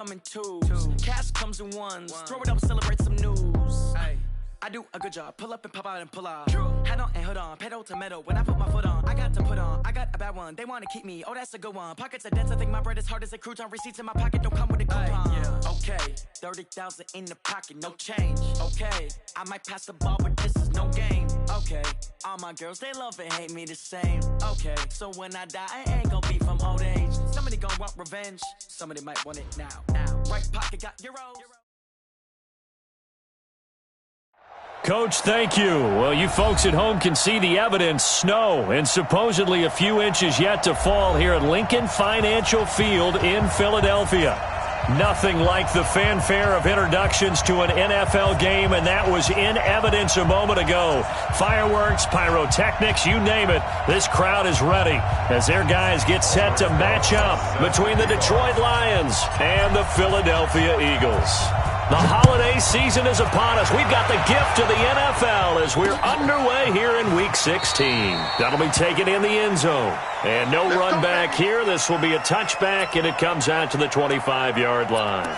I'm in twos. Cash comes in ones. Throw it up, celebrate some news. Ay. I do a good job. Pull up and pop out and pull off. Head on and hood on. Pedal to metal. When I put my foot on, I got to put on. I got a bad one. They want to keep me. Oh, that's a good one. Pockets are dense. I think my bread is hard as a crouton. Receipts in my pocket don't come with a coupon. Yeah. Okay. 30,000 in the pocket. No change. Okay. I might pass the ball, but this is no game. Okay. All my girls, they love and hate me the same. Okay. So when I die, I ain't gonna be from old age. Somebody gonna want revenge. Somebody might want it now. Right pocket got euros. Coach, thank you. Well, you folks at home can see the evidence. Snow and supposedly a few inches yet to fall here at Lincoln Financial Field in Philadelphia. Nothing like the fanfare of introductions to an NFL game, and that was in evidence a moment ago. Fireworks, pyrotechnics, you name it. This crowd is ready as their guys get set to match up between the Detroit Lions and the Philadelphia Eagles. The holiday season is upon us. We've got the gift of the NFL as we're underway here in Week 16. That'll be taken in the end zone. And no run back here. This will be a touchback, and it comes out to the 25-yard line.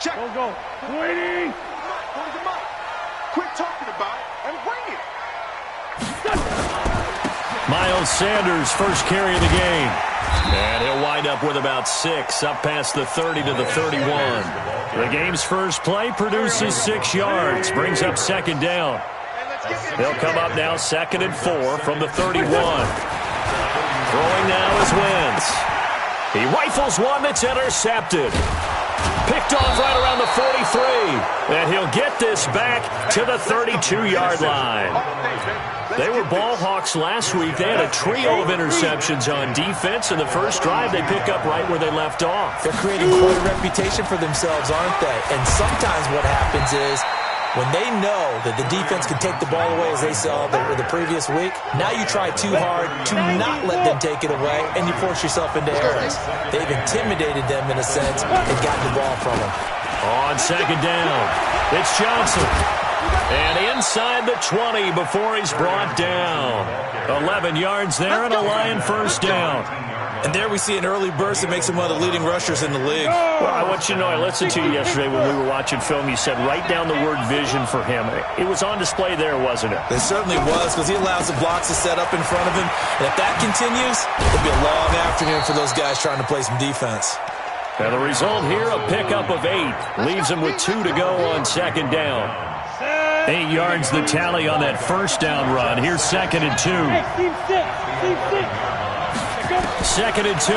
Check. Go. Waiting. Quit talking about it and bring it. Miles Sanders, first carry of the game. And he'll wind up with about 6, up past the 30 to the 31. The game's first play produces 6 yards, brings up second down. They'll come up now 2nd and 4 from the 31. Throwing now is Wentz. He rifles one that's intercepted. Picked off right around the 43. And he'll get this back to the 32-yard line. They were ball hawks last week. They had a trio of interceptions on defense. In the first drive, they pick up right where they left off. They're creating quite a reputation for themselves, aren't they? And sometimes what happens is when they know that the defense can take the ball away, as they saw the previous week, now you try too hard to not let them take it away, and you force yourself into errors. They've intimidated them in a sense and gotten the ball from them. On second down, it's Johnson. And inside the 20 before he's brought down. 11 yards there and a Lion first down. And there we see an early burst that makes him one of the leading rushers in the league. Well, I want you to know, I listened to you yesterday when we were watching film. You said write down the word vision for him. It was on display there, wasn't it? It certainly was, because he allows the blocks to set up in front of him. And if that continues, it'll be a long afternoon for those guys trying to play some defense. Now the result here, a pickup of 8. Leaves him with 2 to go on second down. 8 yards the tally on that first down run. Here's 2nd and 2. 2nd and 2.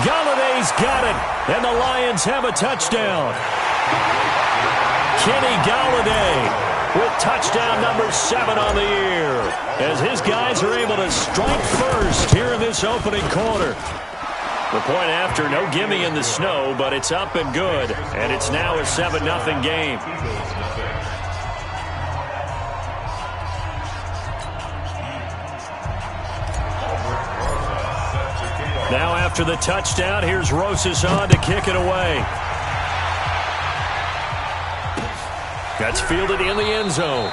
Galladay's got it, and the Lions have a touchdown. Kenny Galladay with touchdown number 7 on the year, as his guys are able to strike first here in this opening quarter. The point after, no gimme in the snow, but it's up and good, and it's now a 7-0 game. Now after the touchdown, here's Rosas on to kick it away. That's fielded in the end zone.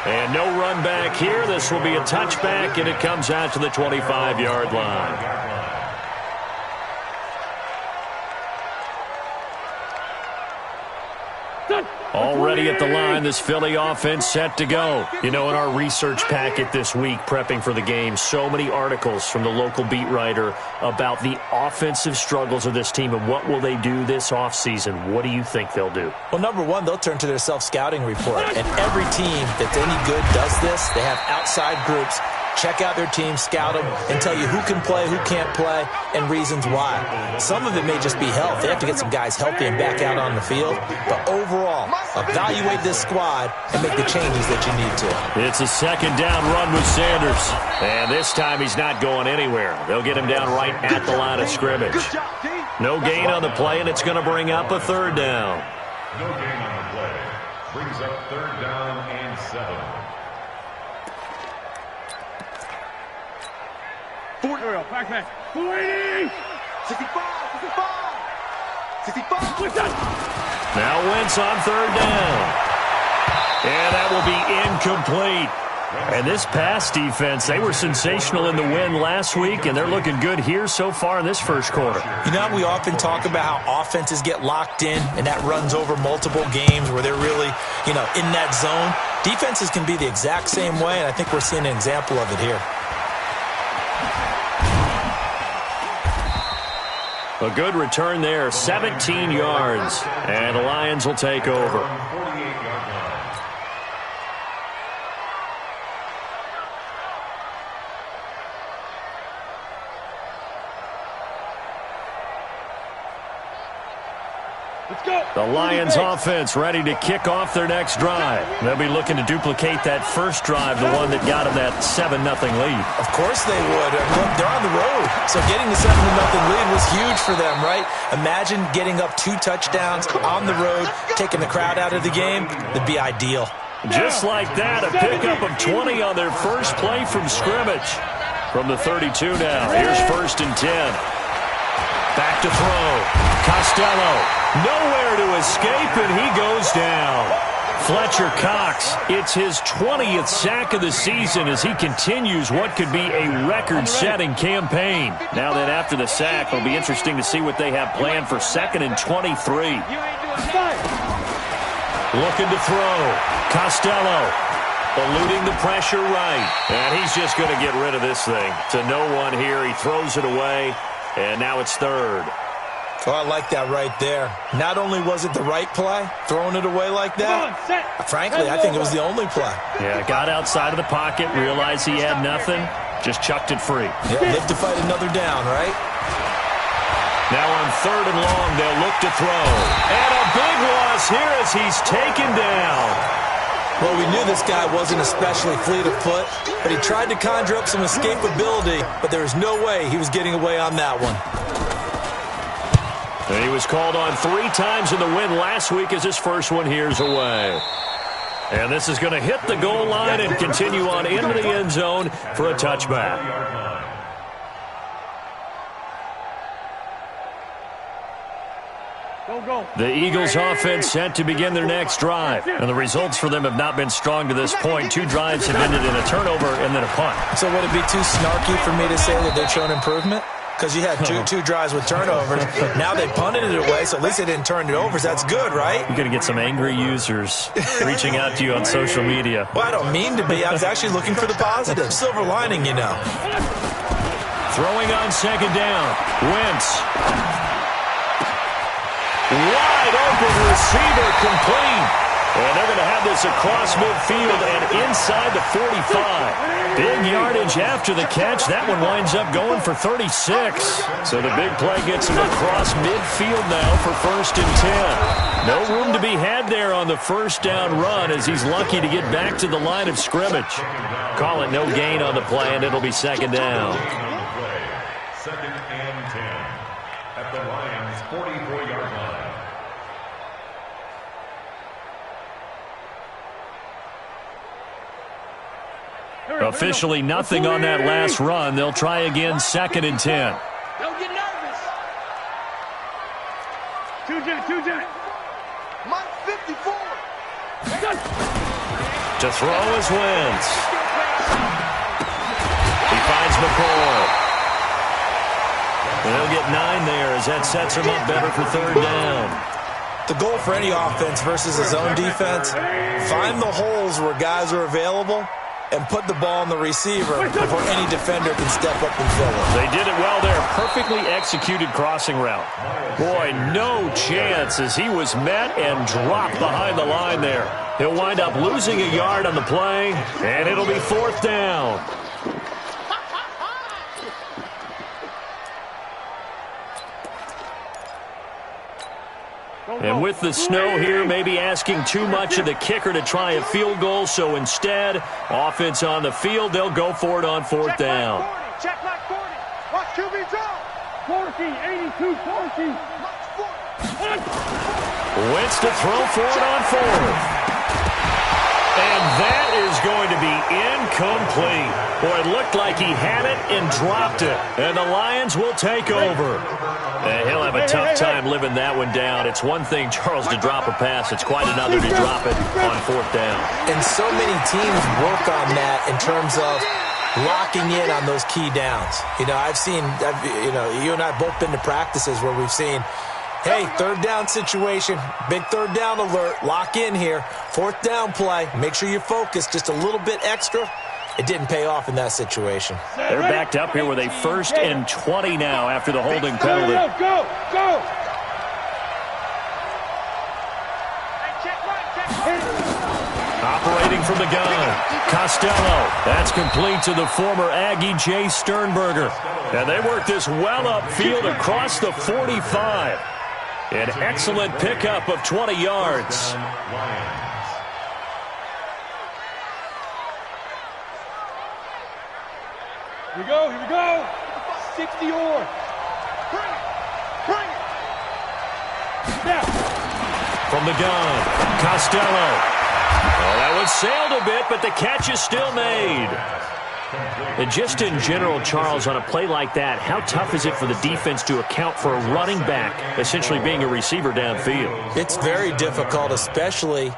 And no run back here. This will be a touchback, and it comes out to the 25-yard line. Already at the line, this Philly offense set to go. You know, in our research packet this week, prepping for the game, so many articles from the local beat writer about the offensive struggles of this team and what will they do this offseason. What do you think they'll do? Well, number one, they'll turn to their self-scouting report. And every team that's any good does this. They have outside groups. Check out their team, scout them, and tell you who can play, who can't play, and reasons why. Some of it may just be health. They have to get some guys healthy and back out on the field. But overall, evaluate this squad and make the changes that you need to. It's a second down run with Sanders. And this time he's not going anywhere. They'll get him down right at the line of scrimmage. No gain on the play, and it's going to bring up a third down. No gain on the play. Brings up 3rd down and 7. 40. Back. 40. 65. 65. Now Wentz on 3rd down. And that will be incomplete. And this pass defense, they were sensational in the win last week, and they're looking good here so far in this first quarter. You know, we often talk about how offenses get locked in, and that runs over multiple games where they're really, in that zone. Defenses can be the exact same way, and I think we're seeing an example of it here. A good return there, 17 yards, and the Lions will take over. The Lions offense ready to kick off their next drive. They'll be looking to duplicate that first drive, the one that got them that 7-0 lead. Of course they would. Look, they're on the road, so getting the 7-0 lead was huge for them, right? Imagine getting up 2 touchdowns on the road, taking the crowd out of the game. That'd be ideal. Just like that, a pickup of 20 on their first play from scrimmage. From the 32 now, here's 1st and 10. Back to throw. Costello, nowhere to escape, and he goes down. Fletcher Cox, it's his 20th sack of the season as he continues what could be a record-setting campaign. Now then, after the sack, it'll be interesting to see what they have planned for 2nd and 23. Looking to throw. Costello, eluding the pressure right. And he's just going to get rid of this thing. To no one here, he throws it away. And now it's 3rd. Oh, I like that right there. Not only was it the right play, throwing it away like that, frankly, I think it was the only play. Yeah, got outside of the pocket, realized he had nothing, just chucked it free. Yeah, live to fight another down, right? Now on 3rd and long, they'll look to throw. And a big loss here as he's taken down. Well, we knew this guy wasn't especially fleet of foot, but he tried to conjure up some escapability, but there was no way he was getting away on that one. And he was called on 3 times in the win last week as his first one here's away. And this is going to hit the goal line and continue on into the end zone for a touchback. The Eagles offense set to begin their next drive. And the results for them have not been strong to this point. 2 drives have ended in a turnover and then a punt. So would it be too snarky for me to say that they've shown improvement? Because you had two drives with turnovers. Now they punted it away, so at least they didn't turn it over. So that's good, right? You're going to get some angry users reaching out to you on social media. Well, I don't mean to be. I was actually looking for the positive. Silver lining, you know. Throwing on 2nd down. Wentz. Wide open receiver complete. And they're going to have this across midfield and inside the 45. Big yardage after the catch. That one winds up going for 36. So the big play gets him across midfield now for 1st and 10. No room to be had there on the 1st down run as he's lucky to get back to the line of scrimmage. Call it no gain on the play, and it'll be 2nd down. 2nd and 10 at the Lions' 44-yard line. Officially nothing on that last run. They'll try again 2nd and 10. Don't get nervous. Two jet. Mike 54. To throw is Wentz. He finds McCoy. And they'll get 9 there as that sets him up better for 3rd down. The goal for any offense versus a zone defense, find the holes where guys are available and put the ball on the receiver before any defender can step up and fill it. They did it well there. Perfectly executed crossing route. Boy, no chance as he was met and dropped behind the line there. He'll wind up losing a yard on the play, and it'll be 4th down. And with the snow here, maybe asking too much of the kicker to try a field goal. So instead, offense on the field, they'll go for it on 4th down. Check Mike 40. Watch QB draw. 40, 82, 40. Wentz to throw for it on 4th. And that is going to be incomplete. Boy, it looked like he had it and dropped it. And the Lions will take over. And he'll have a tough time living that one down. It's one thing, Charles, to drop a pass. It's quite another to drop it on fourth down. And so many teams work on that in terms of locking in on those key downs. You know, you and I have both been to practices where we've seen, hey, third down situation, big third down alert, lock in here, fourth down play, make sure you focus just a little bit extra. It didn't pay off in that situation. They're backed up here with a 1st and 20 now after the holding penalty. Go! Operating from the gun, Costello. That's complete to the former Aggie, Jay Sternberger. And they work this well upfield across the 45. An excellent pickup of 20 yards. Here we go. 60 or. Bring it. Now. From the gun, Costello. Well, that one sailed a bit, but the catch is still made. And just in general, Charles, on a play like that, how tough is it for the defense to account for a running back essentially being a receiver downfield? It's very difficult, especially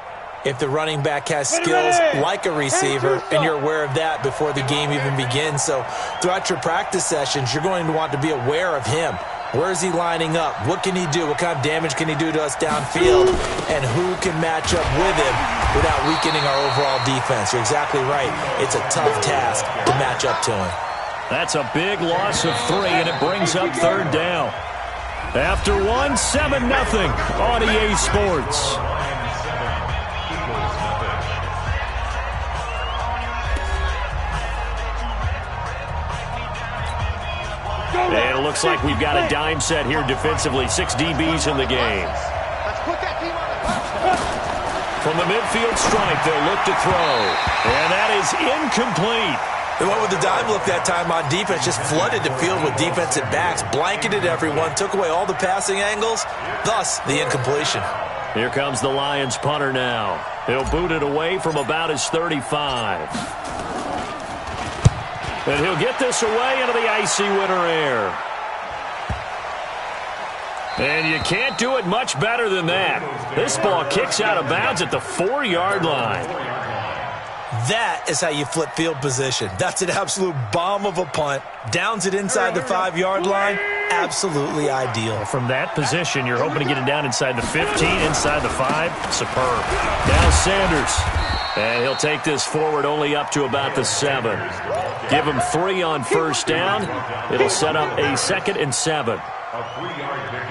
if the running back has skills like a receiver, and you're aware of that before the game even begins. So throughout your practice sessions, you're going to want to be aware of him. Where is he lining up? What can he do? What kind of damage can he do to us downfield? And who can match up with him without weakening our overall defense? You're exactly right. It's a tough task to match up to him. That's a big loss of 3, and it brings up third down. After 1, 7-0 on EA Sports. And it looks like we've got a dime set here defensively. 6 DBs in the game. From the midfield stripe, they'll look to throw. And that is incomplete. They went with the dime look that time on defense, just flooded the field with defensive backs, blanketed everyone, took away all the passing angles, thus the incompletion. Here comes the Lions punter now. He'll boot it away from about his 35. And he'll get this away into the icy winter air. And you can't do it much better than that. This ball kicks out of bounds at the 4-yard line. That is how you flip field position. That's an absolute bomb of a punt. Downs it inside the 5-yard line. Absolutely ideal. From that position, you're hoping to get it down inside the 15, inside the 5. Superb. Now Sanders. And he'll take this forward only up to about the 7. Give him 3 on first down. It'll set up a 2nd and 7.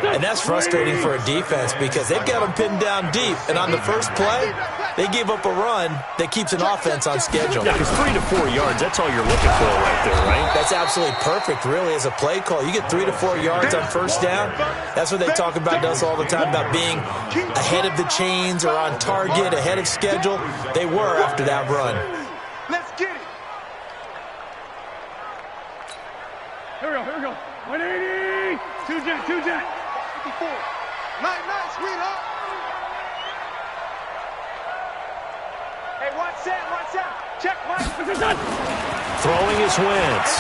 And that's frustrating for a defense because they've got them pinned down deep. And on the first play, they gave up a run that keeps an offense on schedule. Yeah, because 3 to 4 yards, that's all you're looking for right there, right? That's absolutely perfect, really, as a play call. You get 3 to 4 yards on first down. That's what they talk about to us all the time, about being ahead of the chains or on target, ahead of schedule. They were after that run. Let's get it. Here we go. 180. Two jet. 54. Nice, sweetheart. Hey, watch that. Check, Mike. Throwing his Wentz.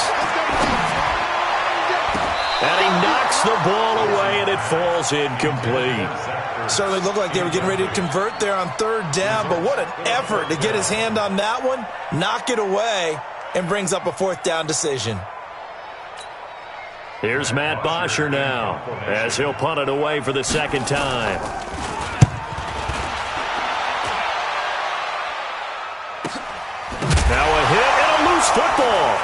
And he knocks the ball away, and it falls incomplete. Certainly looked like they were getting ready to convert there on third down, but what an effort to get his hand on that one, knock it away, and brings up a 4th down decision. Here's Matt Bosher now, as he'll punt it away for the 2nd time. Now a hit and a loose football.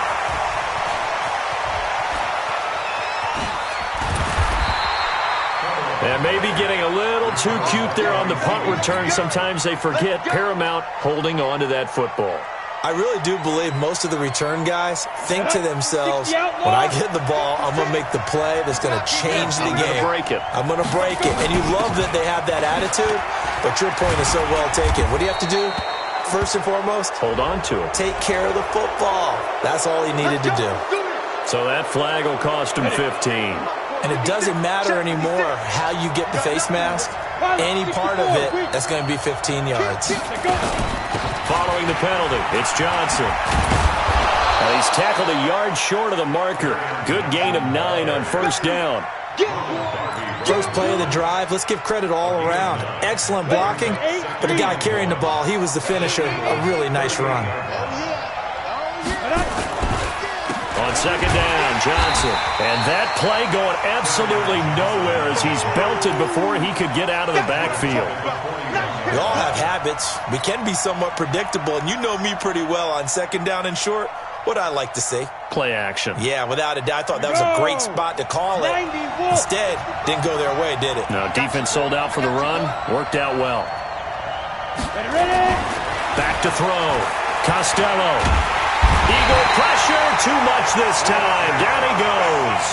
And maybe getting a little too cute there on the punt return. Sometimes they forget paramount holding on to that football. I really do believe most of the return guys think to themselves, when I get the ball, I'm going to make the play that's going to change the game. I'm going to break it. And you love that they have that attitude, but your point is so well taken. What do you have to do? First and foremost, hold on to it. Take care of the football. That's all he needed to do. So that flag will cost him 15. And it doesn't matter anymore how you get the face mask. Any part of it, that's going to be 15 yards. following the penalty. It's Johnson. And he's tackled a yard short of the marker. Good gain of 9 on first down. First play of the drive, let's give credit all around. Excellent blocking, but the guy carrying the ball, he was the finisher. A really nice run. On second down, Johnson. And that play going absolutely nowhere as he's belted before he could get out of the backfield. We all have habits. We can be somewhat predictable, and you know me pretty well on second down and short. What I like to see. Play action. Yeah, without a doubt. I thought that was a great spot to call it. Instead, didn't go their way, did it? No, defense sold out for the run. Worked out well. Back to throw. Costello. Eagle pressure. Too much this time. Down he goes.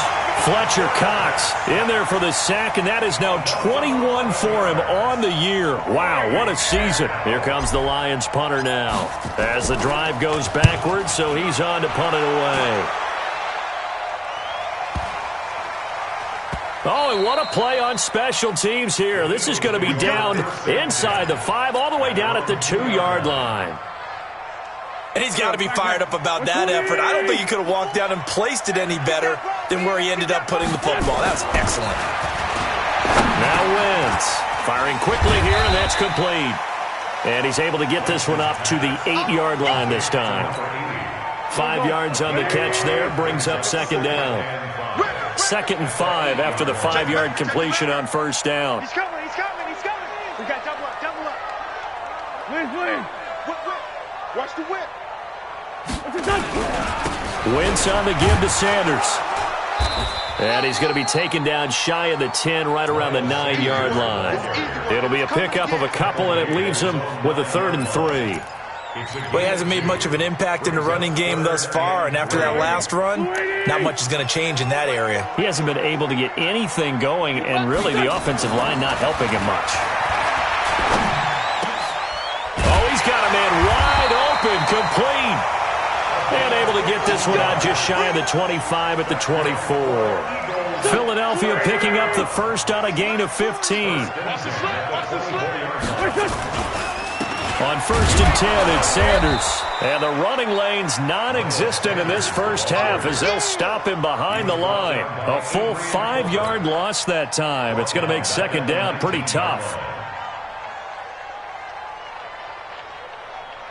Fletcher Cox in there for the sack, and that is now 21 for him on the year. Wow, what a season. Here comes the Lions punter now as the drive goes backwards, so he's on to punt it away. Oh, and what a play on special teams here. This is going to be down inside the 5, all the way down at the 2-yard line. And he's got to be fired up about that effort. I don't think he could have walked down and placed it any better than where he ended up putting the football. That's excellent. Now Wentz firing quickly here, and that's complete. And he's able to get this one up to the 8-yard line this time. 5 yards on the catch there, brings up second down. 2nd and 5 after the 5-yard completion on first down. He's coming. We got double up. Win. Watch the whip. Wentz on the give to Sanders. And he's going to be taken down shy of the 10, right around the 9-yard line. It'll be a pickup of a couple, and it leaves him with a 3rd and 3. Well, he hasn't made much of an impact in the running game thus far, and after that last run, not much is going to change in that area. He hasn't been able to get anything going, and really the offensive line not helping him much. Oh, he's got a man wide open, complete. And able to get this one out just shy of the 25 at the 24. Philadelphia picking up the first on a gain of 15. On 1st and 10, it's Sanders. And the running lane's non-existent in this first half as they'll stop him behind the line. A full 5-yard loss that time. It's going to make second down pretty tough.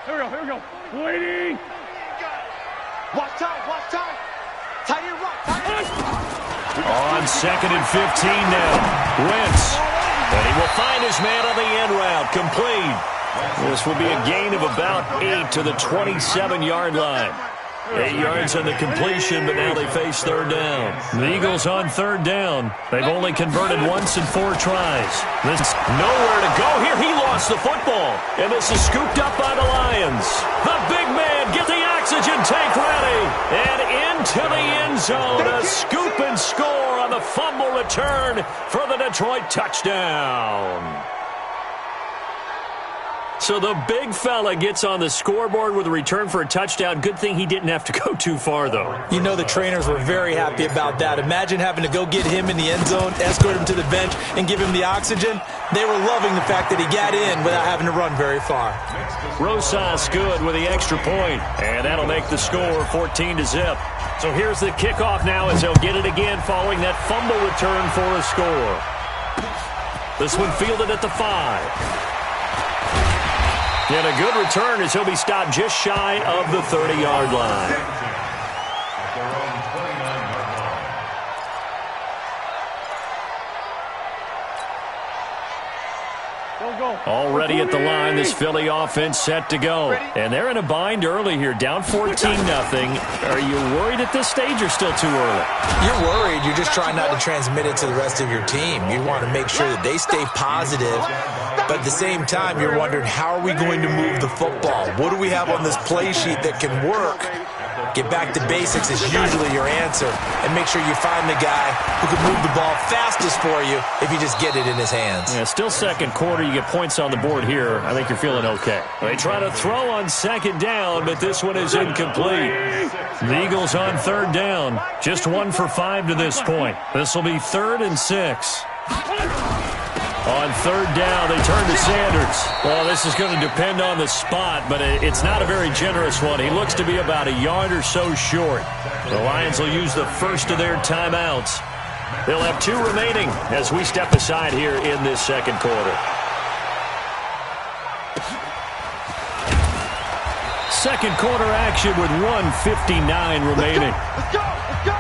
Here we go. Waiting. Watch time. Tight end right. On 2nd and 15 now. Wentz. And he will find his man on the end route. Complete. This will be a gain of about 8 to the 27-yard line. 8 yards on the completion, but now they face 3rd down. The Eagles on 3rd down. They've only converted once in 4 tries. There's nowhere to go here. He lost the football, and this is scooped up by the Lions. The big man, get the oxygen tank ready, and into the end zone. A scoop and score on the fumble return for the Detroit touchdown. So the big fella gets on the scoreboard with a return for a touchdown. Good thing he didn't have to go too far, though. You know the trainers were very happy about that. Imagine having to go get him in the end zone, escort him to the bench, and give him the oxygen. They were loving the fact that he got in without having to run very far. Rosas good with the extra point, and that'll make the score 14-0. So here's the kickoff now as they'll get it again following that fumble return for a score. This one fielded at the 5. And a good return as he'll be stopped just shy of the 30-yard line. Already at the line, this Philly offense set to go. And they're in a bind early here, down 14-0. Are you worried at this stage or still too early? You're worried. You're just trying not to transmit it to the rest of your team. You want to make sure that they stay positive. But at the same time, you're wondering, how are we going to move the football? What do we have on this play sheet that can work? Get back to basics is usually your answer. And make sure you find the guy who can move the ball fastest for you if you just get it in his hands. Yeah, still second quarter. You get points on the board here. I think you're feeling okay. They try to throw on second down, but this one is incomplete. The Eagles on 3rd down. Just 1 for 5 to this point. This will be 3rd and 6. On third down, they turn to Sanders. Well, this is going to depend on the spot, but it's not a very generous one. He looks to be about a yard or so short. The Lions will use the first of their timeouts. They'll have 2 remaining as we step aside here in this second quarter. Second quarter action with 1:59 remaining. Let's go! Let's go!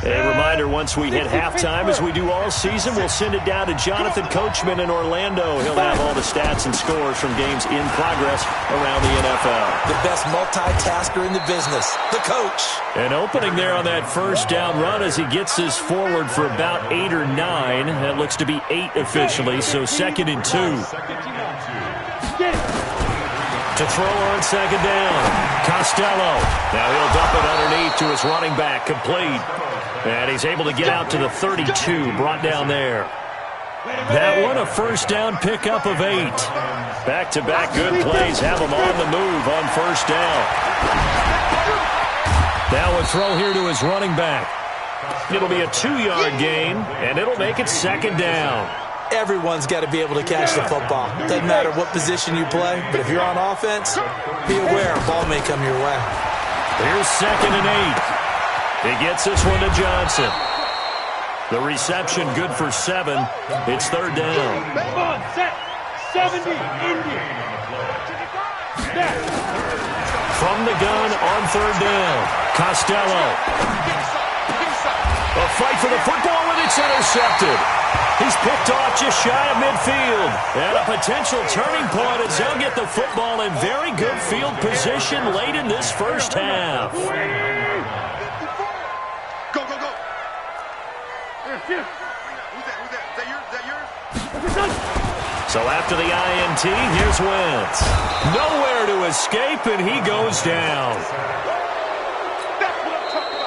A reminder, once we hit halftime, as we do all season, we'll send it down to Jonathan Coachman in Orlando. He'll have all the stats and scores from games in progress around the NFL. The best multitasker in the business, the coach. An opening there on that first down run as he gets this forward for about 8 or 9. That looks to be 8 officially, so 2nd and 2. To throw on second down, Costello. Now he'll dump it underneath to his running back, complete. And he's able to get out to the 32, brought down there. That one, a first down pickup of 8. Back-to-back good plays have him on the move on first down. Now a throw here to his running back. It'll be a 2-yard gain, and it'll make it second down. Everyone's got to be able to catch the football. Doesn't matter what position you play, but if you're on offense, be aware a ball may come your way. Here's 2nd and 8. He gets this one to Johnson. The reception good for 7. It's third down. Set. 70. Indian. From the gun on third down, Costello. A fight for the football, and it's intercepted. He's picked off just shy of midfield. And a potential turning point as they'll get the football in very good field position late in this first half. Go, go, go. Who's that? Is that yours? So after the INT, here's Wentz. Nowhere to escape, and he goes down.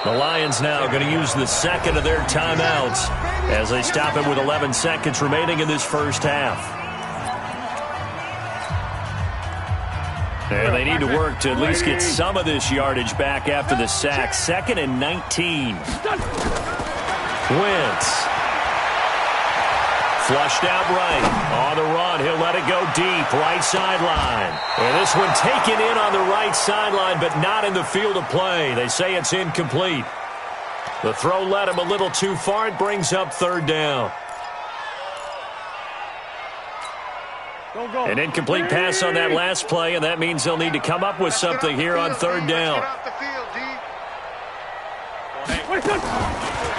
The Lions now going to use the second of their timeouts as they stop it with 11 seconds remaining in this first half. And they need to work to at least get some of this yardage back after the sack. 2nd and 19. Wentz. Flushed out right. On the run, he'll let it go deep. Right sideline. And this one taken in on the right sideline, but not in the field of play. They say it's incomplete. The throw led him a little too far. It brings up third down. An incomplete pass on that last play, and that means they'll need to come up with something here on third down.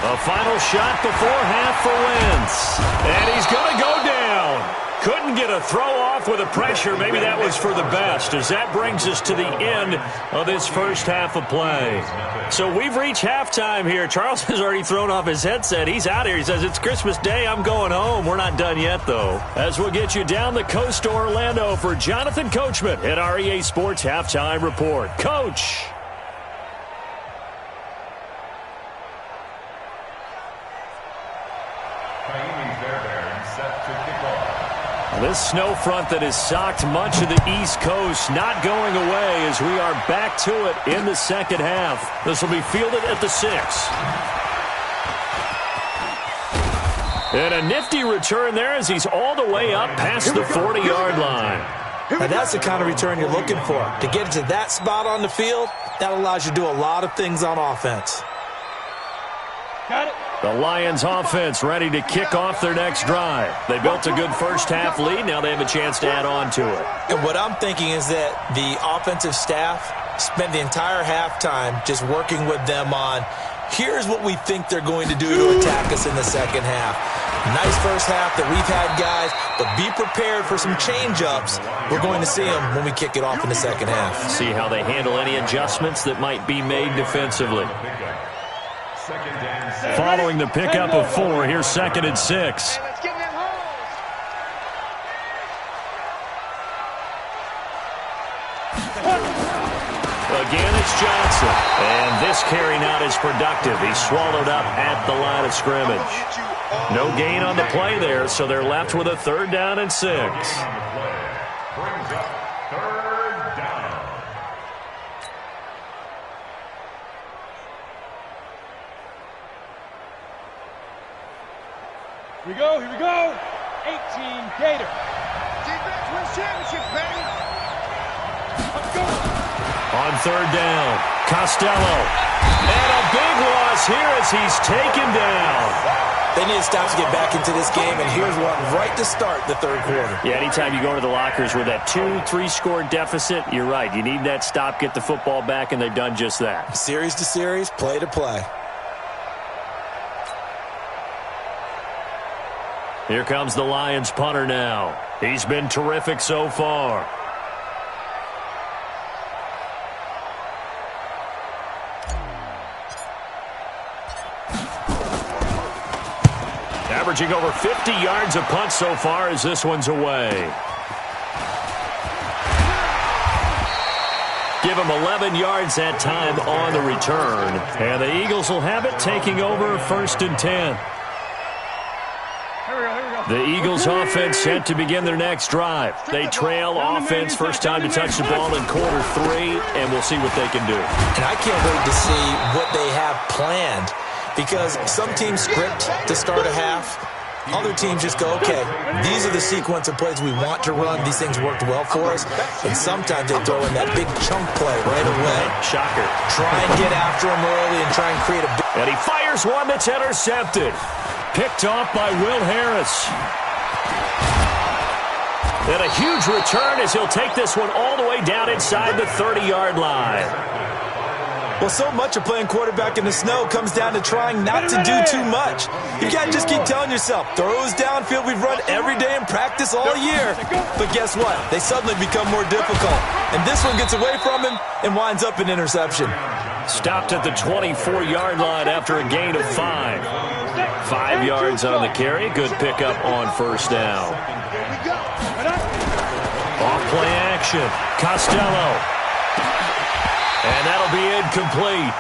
A final shot before half for Wentz. And he's going to go down. Couldn't get a throw off with the pressure. Maybe that was for the best, as that brings us to the end of this first half of play. So we've reached halftime here. Charles has already thrown off his headset. He's out here. He says, it's Christmas Day. I'm going home. We're not done yet, though. As we'll get you down the coast to Orlando for Jonathan Coachman at REA Sports Halftime Report. Coach. This snow front that has socked much of the East Coast not going away as we are back to it in the second half. This will be fielded at the 6. And a nifty return there as he's all the way up past the 40-yard line. Now that's the kind of return you're looking for. To get to that spot on the field, that allows you to do a lot of things on offense. Got it. The Lions offense ready to kick off their next drive. They built a good first half lead. Now they have a chance to add on to it. And what I'm thinking is that the offensive staff spent the entire halftime just working with them on, here's what we think they're going to do to attack us in the second half. Nice first half that we've had, guys, but be prepared for some change-ups. We're going to see them when we kick it off in the second half. See how they handle any adjustments that might be made defensively. Following the pickup of 4, here's 2nd and 6. Let's get them home. Again, it's Johnson. And this carry not as productive. He's swallowed up at the line of scrimmage. No gain on the play there, so they're left with a 3rd down and 6. Here we go, here we go. 18 Gator. Defense wins championships, baby. Let's go. On third down, Costello. And a big loss here as he's taken down. They need to stop to get back into this game, and here's one right to start the third quarter. Yeah, anytime you go to the lockers with that 2-3 score deficit, you're right. You need that stop, get the football back, and they've done just that. Series to series, play to play. Here comes the Lions punter now. He's been terrific so far. Averaging over 50 yards a punt so far as this one's away. Give him 11 yards that time on the return. And the Eagles will have it, taking over 1st and 10. The Eagles offense set to begin their next drive. They trail offense, first time to touch the ball in quarter 3, and we'll see what they can do. And I can't wait to see what they have planned, because some teams script to start a half. Other teams just go, okay, these are the sequence of plays we want to run. These things worked well for us. And sometimes they throw in that big chunk play right away. Shocker. Try and get after him early and try and create a big... And he fires one that's intercepted. Picked off by Will Harris. And a huge return as he'll take this one all the way down inside the 30-yard line. Well, so much of playing quarterback in the snow comes down to trying not to do too much. You got to just keep telling yourself, throws downfield we've run every day in practice all year. But guess what? They suddenly become more difficult. And this one gets away from him and winds up an interception. Stopped at the 24-yard line after a gain of 5. 5 yards on the carry. Good pickup on first down. Off play action. Costello. And that'll be incomplete.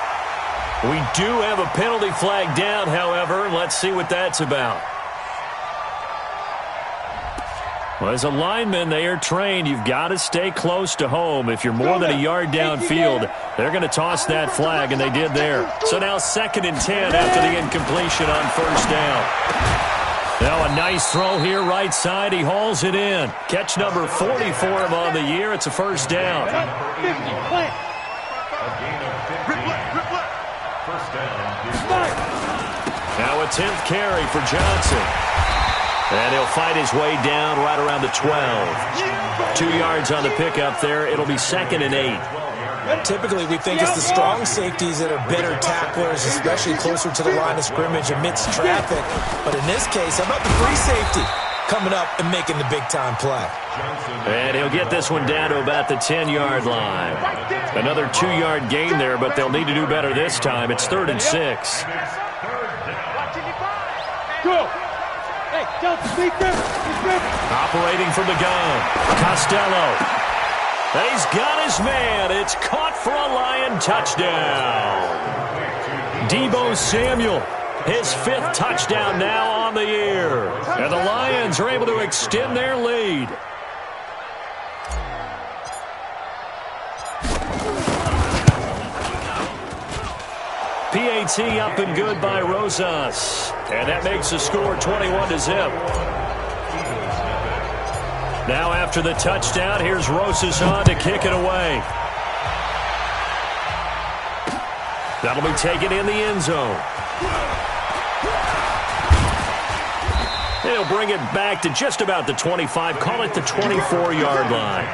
We do have a penalty flag down, however. Let's see what that's about. Well, as a lineman, they are trained. You've got to stay close to home. If you're more than a yard downfield, they're going to toss that flag, and they did there. So now 2nd and 10 after the incompletion on first down. Now a nice throw here right side. He hauls it in. Catch number 40 for him on the year. It's a first down. Now a 10th carry for Johnson. And he'll fight his way down right around the 12. 2 yards on the pickup there. It'll be 2nd and 8. Typically, we think it's the strong safeties that are better tacklers, especially closer to the line of scrimmage amidst traffic. But in this case, how about the free safety coming up and making the big-time play? And he'll get this one down to about the 10-yard line. Another 2-yard gain there, but they'll need to do better this time. It's 3rd and 6. Go! Hey, operating from the gun. Costello. He's got his man. It's caught for a Lion touchdown. Deebo Samuel, his 5th touchdown now on the year. And the Lions are able to extend their lead. PAT up and good by Rosas. And that makes the score 21-0. Now after the touchdown, here's Rosas on to kick it away. That'll be taken in the end zone. He'll bring it back to just about the 25. Call it the 24-yard line.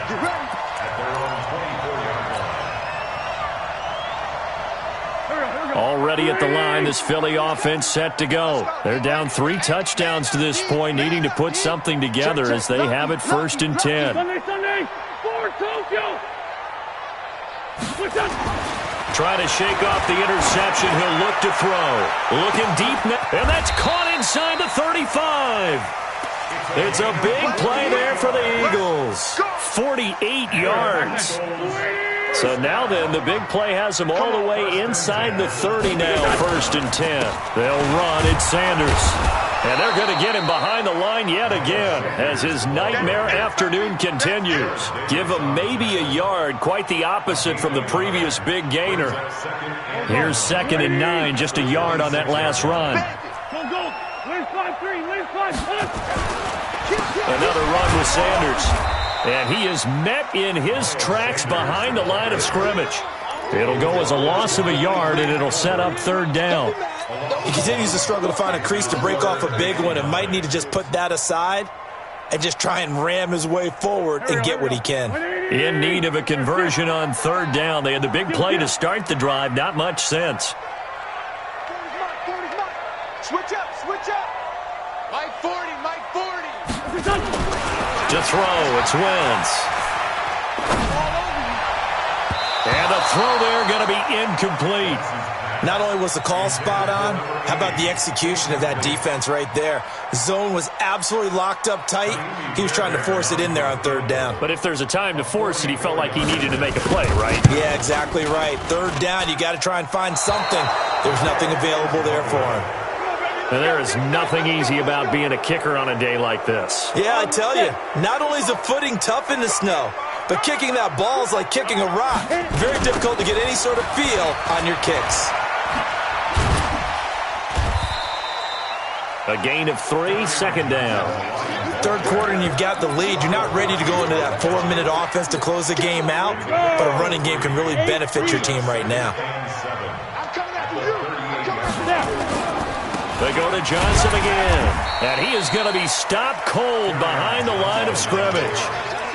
Already at the line, this Philly offense set to go. They're down 3 touchdowns to this point, needing to put something together as they have it 1st and 10. Sunday, for Tokyo. Trying to shake off the interception. He'll look to throw. Looking deep, and that's caught inside the 35. It's a big play there for the Eagles. 48 yards. So now then, the big play has them all the way inside the 30 now, 1st and 10. They'll run. It's Sanders. And they're going to get him behind the line yet again as his nightmare afternoon continues. Give him maybe a yard, quite the opposite from the previous big gainer. Here's 2nd and 9, just a yard on that last run. Another run with Sanders. And he is met in his tracks behind the line of scrimmage. It'll go as a loss of a yard, and it'll set up third down. He continues to struggle to find a crease to break off a big one and might need to just put that aside and just try and ram his way forward and get what he can. In need of a conversion on third down. They had the big play to start the drive. Not much sense. Switch up. Mike 40. To throw, it's Wentz. And a throw there going to be incomplete. Not only was the call spot on, how about the execution of that defense right there? The zone was absolutely locked up tight. He was trying to force it in there on third down. But if there's a time to force it, he felt like he needed to make a play, right? Yeah, exactly right. Third down, you got to try and find something. There's nothing available there for him. And there is nothing easy about being a kicker on a day like this. Yeah, I tell you, not only is the footing tough in the snow, but kicking that ball is like kicking a rock. Very difficult to get any sort of feel on your kicks. A gain of 3, second down. Third quarter and you've got the lead. You're not ready to go into that 4-minute offense to close the game out, but a running game can really benefit your team right now. They go to Johnson again, and he is going to be stopped cold behind the line of scrimmage.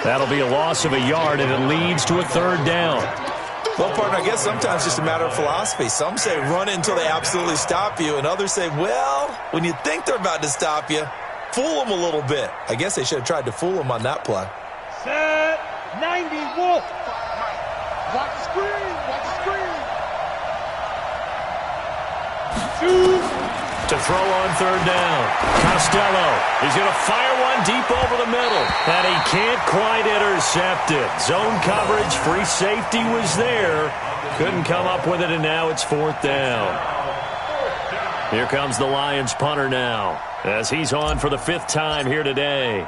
That'll be a loss of a yard, and it leads to a third down. Well, partner, I guess sometimes it's just a matter of philosophy. Some say run it until they absolutely stop you, and others say, well, when you think they're about to stop you, fool them a little bit. I guess they should have tried to fool them on that play. Set 90, Wolf. Watch the screen. Shoot. To throw on third down. Costello. He's going to fire one deep over the middle. And he can't quite intercept it. Zone coverage, free safety was there. Couldn't come up with it, and now it's fourth down. Here comes the Lions punter now, as he's on for the 5th time here today.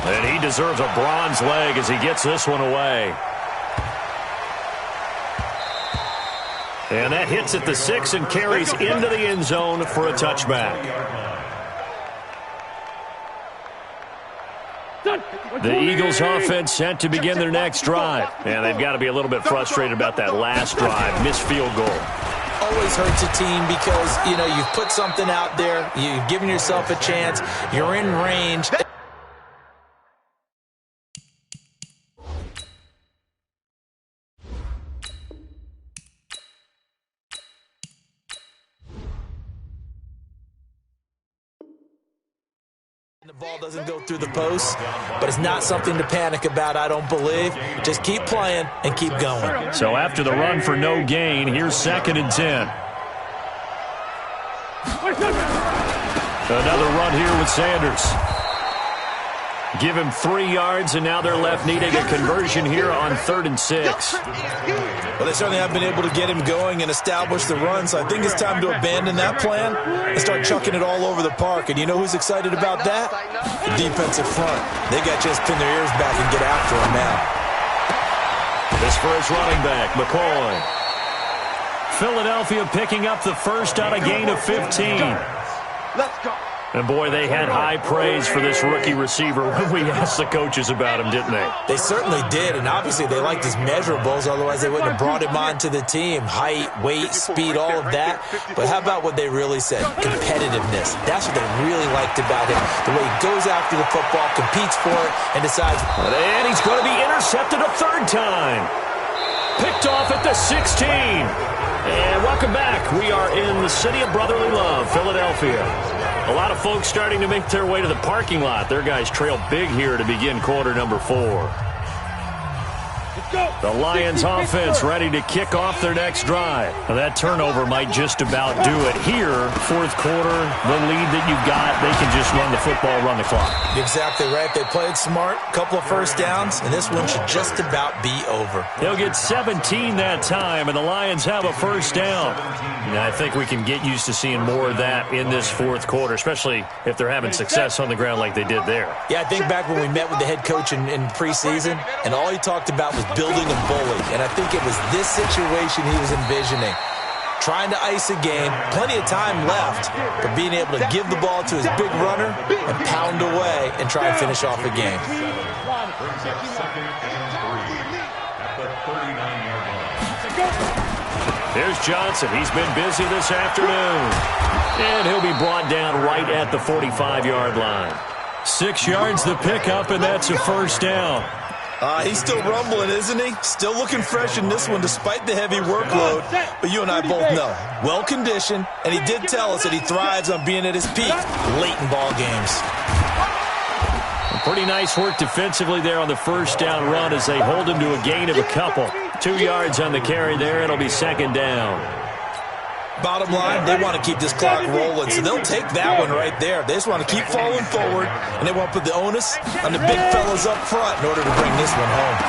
And he deserves a bronze leg as he gets this one away. And that hits at the 6 and carries into the end zone for a touchback. The Eagles offense set to begin their next drive. And they've got to be a little bit frustrated about that last drive. Missed field goal. Always hurts a team because, you know, you've put something out there. You've given yourself a chance. You're in range. The ball doesn't go through the post, but it's not something to panic about, I don't believe. Just keep playing and keep going. So after the run for no gain, here's 2nd and 10. Another run here with Sanders. Give him 3 yards, and now they're left needing a conversion here on 3rd and 6. Well, they certainly have been able to get him going and establish the run, so I think it's time to abandon that plan and start chucking it all over the park. And you know who's excited about that? The defensive front. They got to just pin their ears back and get after him now. This for his running back, McCoy. Philadelphia picking up the first on a gain of 15. Let's go. And, boy, they had high praise for this rookie receiver when we asked the coaches about him, didn't they? They certainly did, and obviously they liked his measurables. Otherwise, they wouldn't have brought him onto the team. Height, weight, speed, all of that. But how about what they really said? Competitiveness. That's what they really liked about him. The way he goes after the football, competes for it, and decides. And he's going to be intercepted a 3rd time. Picked off at the 16. And welcome back. We are in the city of brotherly love, Philadelphia. A lot of folks starting to make their way to the parking lot. Their guys trail big here to begin quarter number 4. The Lions offense ready to kick off their next drive. Now that turnover might just about do it here. 4th quarter, the lead that you've got, they can just run the football, run the clock. Exactly right. They played smart, a couple of first downs, and this one should just about be over. They'll get 17 that time, and the Lions have a first down. And I think we can get used to seeing more of that in this 4th quarter, especially if they're having success on the ground like they did there. Yeah, I think back when we met with the head coach in preseason, and all he talked about was building a bully. And I think it was this situation he was envisioning. trying to ice a game, plenty of time left, but being able to give the ball to his big runner and pound away and try and finish off a game. Brings up 2nd and 3 at the 39-yard line. Here's Johnson. He's been busy this afternoon. And he'll be brought down right at the 45-yard line. 6 yards the pickup, and that's a first down. He's still rumbling, isn't he? Still looking fresh in this one despite the heavy workload. But you and I both know, well-conditioned, and he did tell us that he thrives on being at his peak late in ball games. Pretty nice work defensively there on the first down run as they hold him to a gain of a couple. 2 yards on the carry there. It'll be second down. Bottom line, they want to keep this clock rolling, so they'll take that one right there. They just want to keep falling forward, and they want to put the onus on the big fellas up front in order to bring this one home.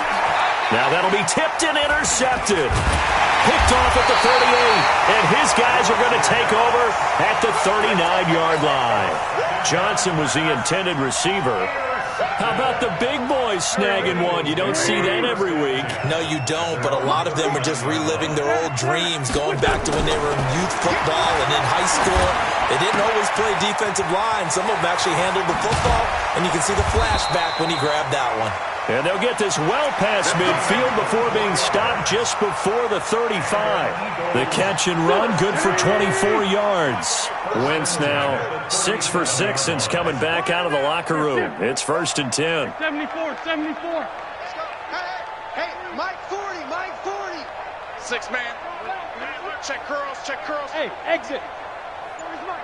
Now that'll be tipped and intercepted. Picked off at the 38, and his guys are going to take over at the 39-yard line. Johnson was the intended receiver. How about the big boys snagging one? You don't see that every week. No, you don't, but a lot of them are just reliving their old dreams, going back to when they were in youth football and in high school. They didn't always play defensive line. Some of them actually handled the football, and you can see the flashback when he grabbed that one. And they'll get this well past midfield before being stopped just before the 35. The catch and run, good for 24 yards. Wentz now 6 for 6 since coming back out of the locker room. It's 1st and 10. 74, 74. Hey, Mike 40, Mike 40. 6 man. Check curls. Hey, exit.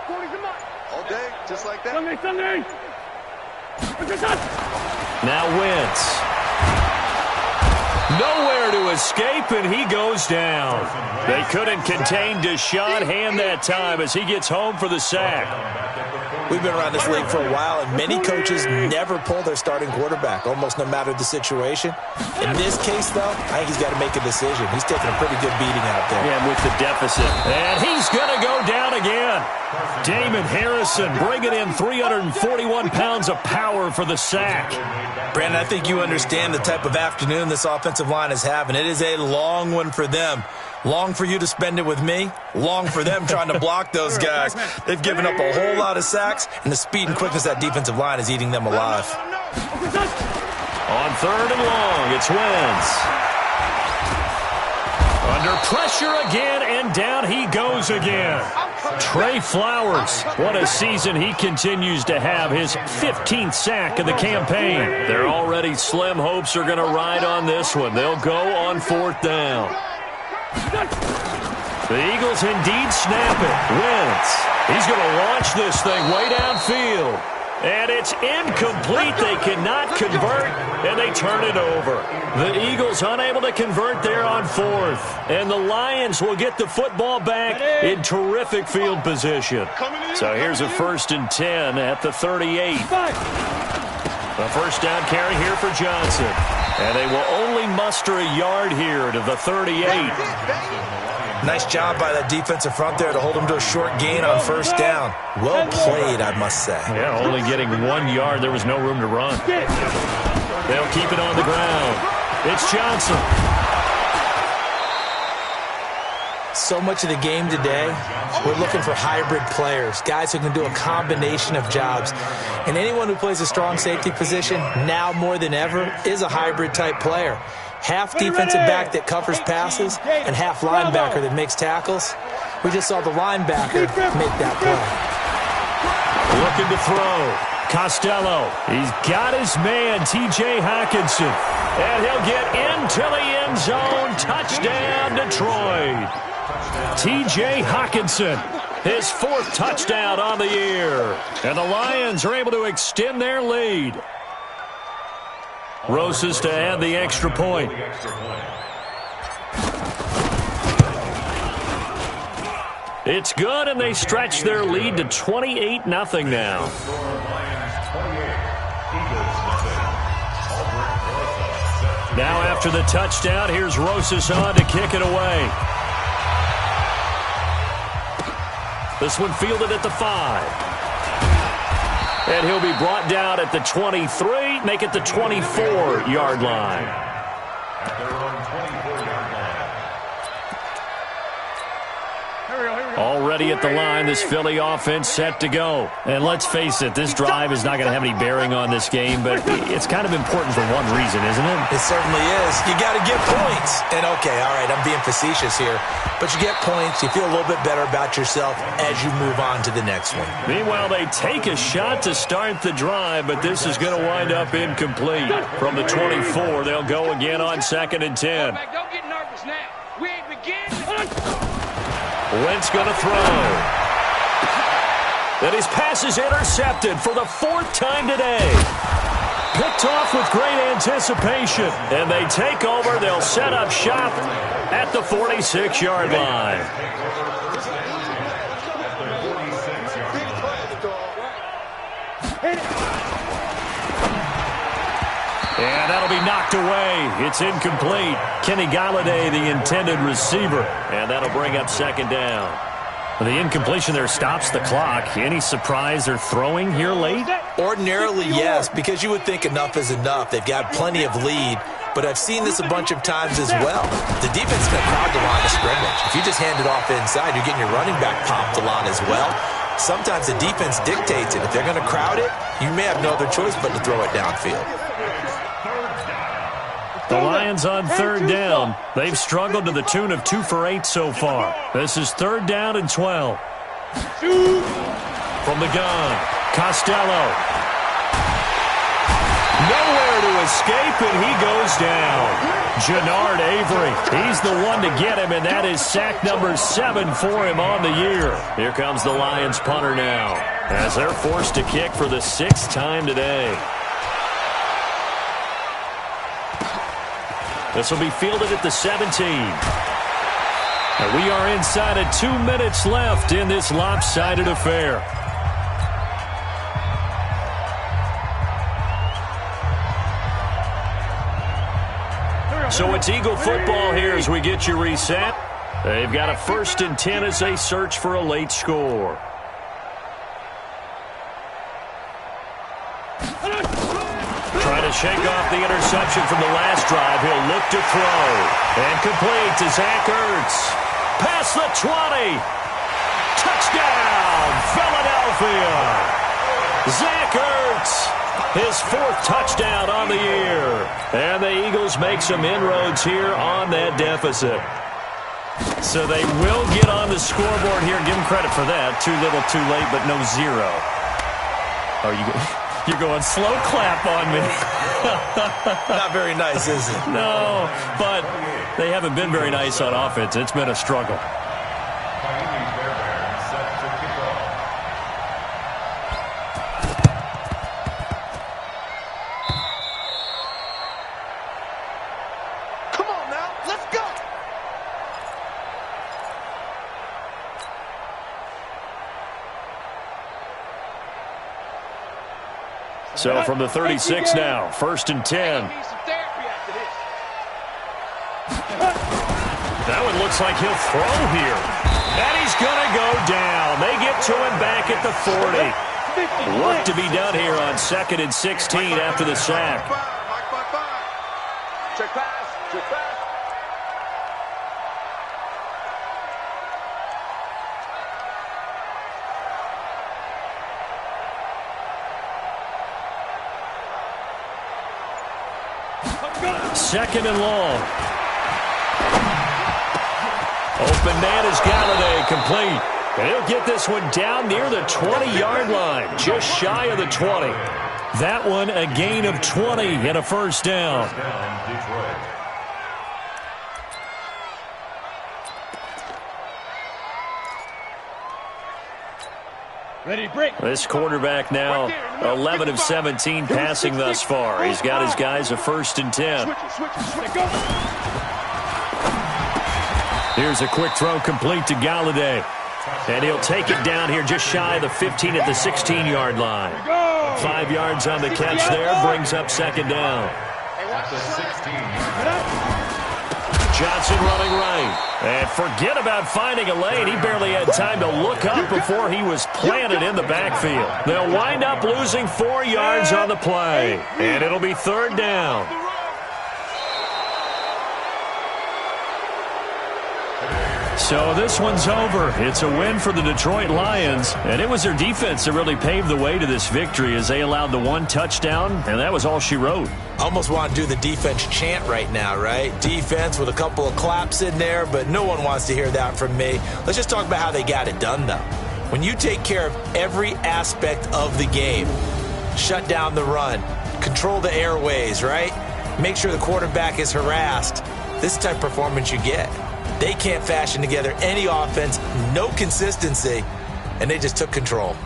40's the mark. All day, just like that. Sunday. Now Wentz. Nowhere to escape, and he goes down. They couldn't contain Deshaun Hand that time as he gets home for the sack. We've been around this league for a while, and many coaches never pull their starting quarterback, almost no matter the situation. In this case, though, I think he's got to make a decision. He's taking a pretty good beating out there. Yeah, with the deficit. And he's going to go down again. Damon Harrison bringing in 341 pounds of power for the sack. Brandon, I think you understand the type of afternoon this offensive line is having. It is a long one for them. Long for you to spend it with me. Long for them trying to block those guys. They've given up a whole lot of sacks, and the speed and quickness of that defensive line is eating them alive. On 3rd and long, it's Wentz. Under pressure again, and down he goes again. Trey Flowers, what a season he continues to have, his 15th sack of the campaign. Their already slim hopes are going to ride on this one. They'll go on 4th down. The Eagles indeed snap it. Wentz, he's going to launch this thing way downfield. And it's incomplete. They cannot convert, and they turn it over. The Eagles unable to convert there on 4th. And the Lions will get the football back in terrific field position. So here's a 1st and 10 at the 38. A first down carry here for Johnson. And they will only muster a yard here to the 38. Nice job by that defensive front there to hold him to a short gain on 1st down. Well played, I must say. Yeah, only getting 1 yard. There was no room to run. They'll keep it on the ground. It's Johnson. So much of the game today, we're looking for hybrid players, guys who can do a combination of jobs. And anyone who plays a strong safety position, now more than ever, is a hybrid-type player. Half defensive back that covers passes and half linebacker that makes tackles. We just saw the linebacker make that play. Looking to throw. Costello. He's got his man, T.J. Hockenson. And he'll get into the end zone. Touchdown, Detroit. T.J. Hockenson, his 4th touchdown on the year. And the Lions are able to extend their lead. Rosas to add the extra point. It's good, and they stretch their lead to 28-0 now. Now after the touchdown, here's Rosas on to kick it away. This one fielded at the 5. And he'll be brought down at the 23, make it the 24-yard line. At their own 24-yard Already at the line, this Philly offense set to go. And let's face it, this drive is not going to have any bearing on this game, but it's kind of important for one reason, isn't it? It certainly is. You got to get points. And okay, all right, I'm being facetious here, but you get points, you feel a little bit better about yourself as you move on to the next one. Meanwhile, they take a shot to start the drive, but this is going to wind up incomplete. From the 24, they'll go again on 2nd and 10. Don't get nervous now. We ain't beginning. Wentz going to throw. And his pass is intercepted for the 4th time today. Picked off with great anticipation. And they take over. They'll set up shop at the 46-yard line. And that'll be knocked away. It's incomplete. Kenny Galladay, the intended receiver. And that'll bring up 2nd down. The incompletion there stops the clock. Any surprise they're throwing here late? Ordinarily, yes, because you would think enough is enough. They've got plenty of lead, but I've seen this a bunch of times as well. The defense is going to crowd the line of scrimmage. If you just hand it off inside, you're getting your running back popped a lot as well. Sometimes the defense dictates it. If they're going to crowd it, you may have no other choice but to throw it downfield. The Lions on 3rd down. They've struggled to the tune of 2 for 8 so far. This is 3rd down and 12. From the gun, Costello. Nowhere to escape, and he goes down. Jannard Avery, he's the one to get him, and that is sack number 7 for him on the year. Here comes the Lions punter now, as they're forced to kick for the 6th time today. This will be fielded at the 17. And we are inside of 2 minutes left in this lopsided affair. So it's Eagle football here as we get you reset. They've got a 1st and 10 as they search for a late score. Trying to shake off the interception from the last drive. He'll look to throw. And complete to Zach Ertz. Past the 20. Touchdown, Philadelphia. Zach Ertz, his 4th touchdown on the year. And the Eagles make some inroads here on that deficit. So they will get on the scoreboard here. Give them credit for that. Too little, too late, but no 0. Are you good? You're going slow clap on me. Not very nice, is it? No, but they haven't been very nice on offense. It's been a struggle. Come on now, let's go. So from the 36 now, 1st and 10. That one looks like he'll throw here. And he's going to go down. They get to him back at the 40. Work to be done here on 2nd and 16 after the sack. Check pass, check pass. Second and long. Open man is Galladay, complete. And he'll get this one down near the 20-yard line, just shy of the 20. That one a gain of 20 and a 1st down. Ready, break. This quarterback now 11 of 17 passing thus far. He's got his guys a 1st and 10. Go. Here's a quick throw complete to Galladay. And he'll take it down here just shy of the 15 at the 16-yard line. 5 yards on the catch there, brings up 2nd down. At the 16. Johnson running right. And forget about finding a lane. He barely had time to look up before he was planted in the backfield. They'll wind up losing 4 yards on the play. And it'll be 3rd down. So this one's over. It's a win for the Detroit Lions, and it was their defense that really paved the way to this victory as they allowed the one touchdown, and that was all she wrote. Almost want to do the defense chant right now, right? Defense with a couple of claps in there, but no one wants to hear that from me. Let's just talk about how they got it done, though. When you take care of every aspect of the game, shut down the run, control the airways, right? Make sure the quarterback is harassed. This type of performance you get. They can't fashion together any offense, no consistency, and they just took control.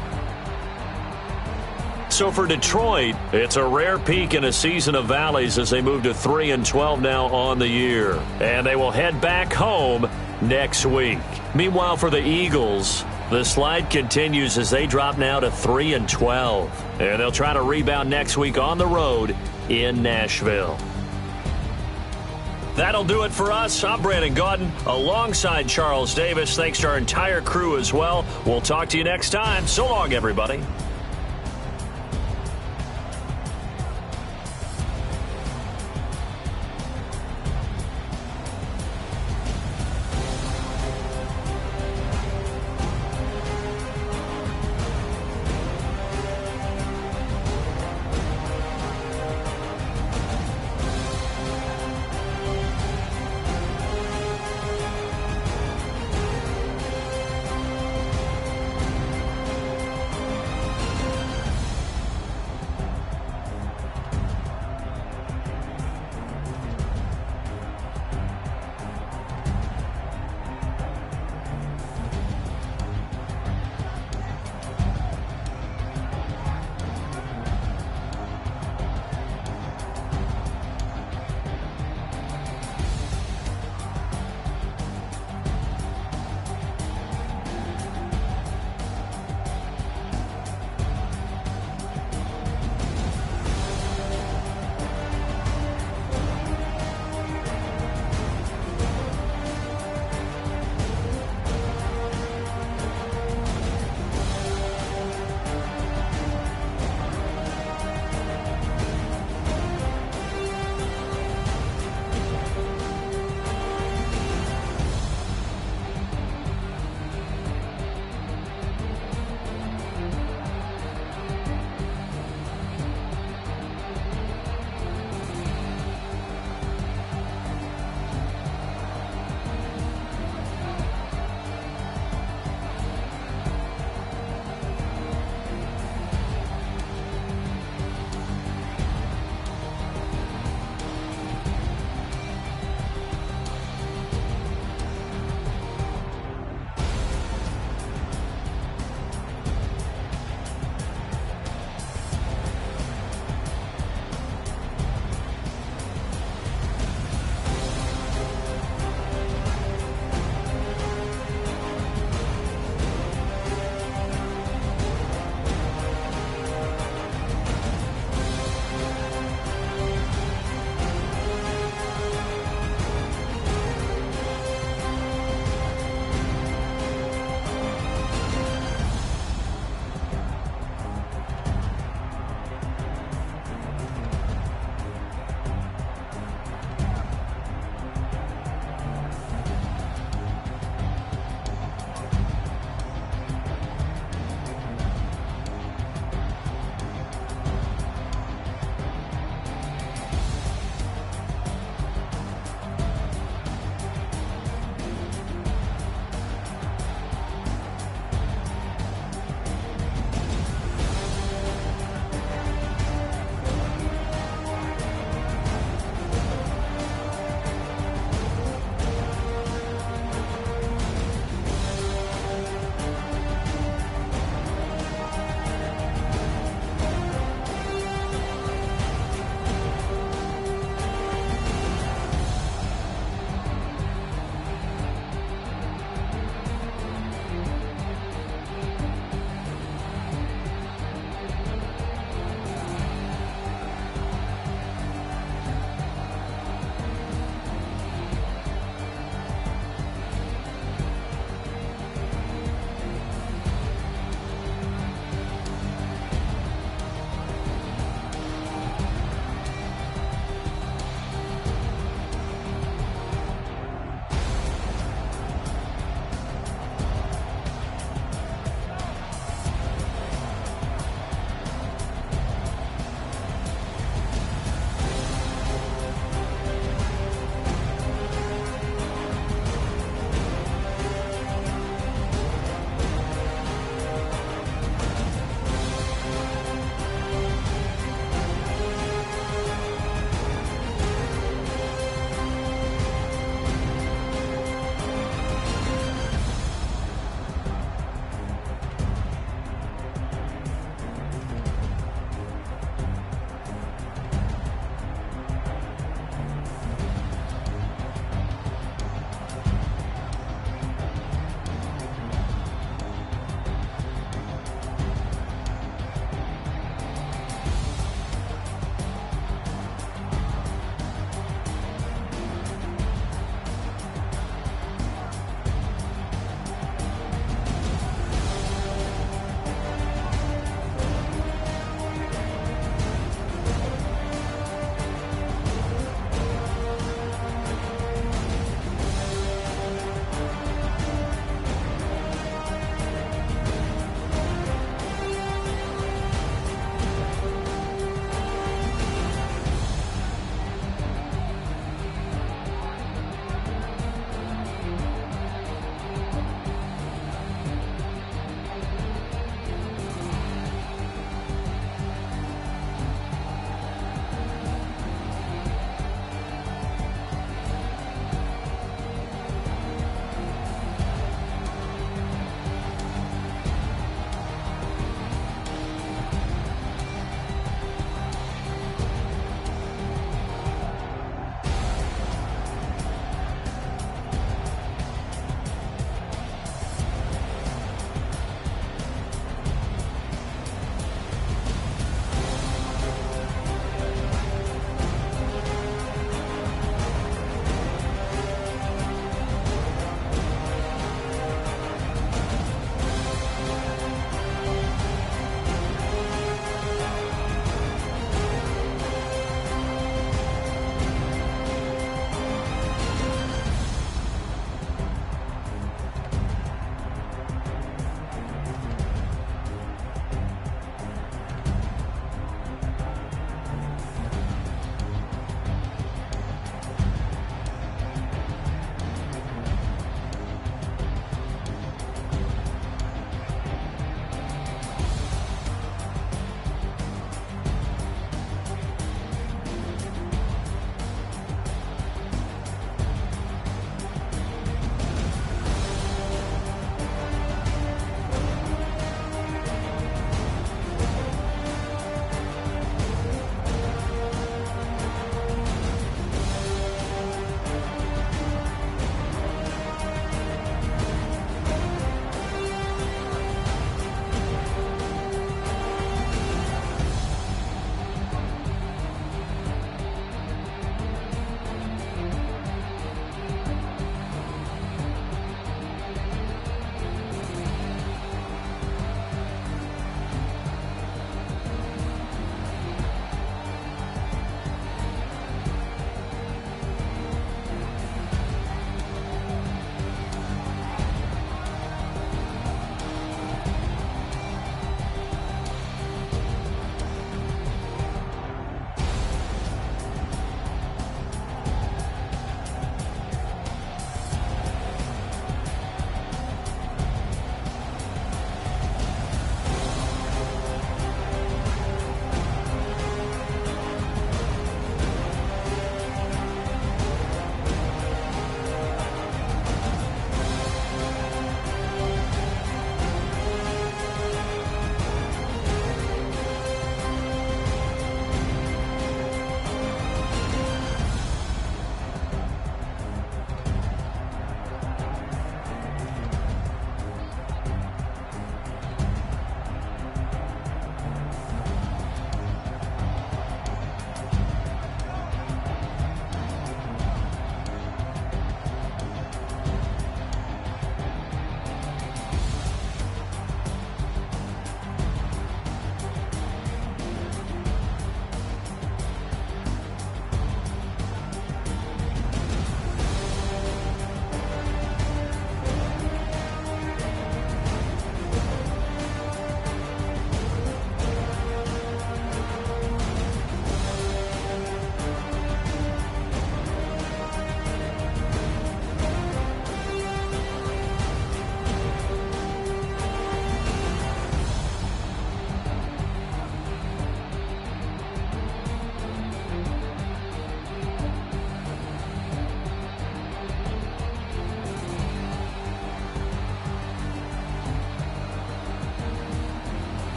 So for Detroit, it's a rare peak in a season of valleys as they move to 3-12 now on the year. And they will head back home next week. Meanwhile, for the Eagles, the slide continues as they drop now to 3-12. And they'll try to rebound next week on the road in Nashville. That'll do it for us. I'm Brandon Gaudin alongside Charles Davis. Thanks to our entire crew as well. We'll talk to you next time. So long, everybody.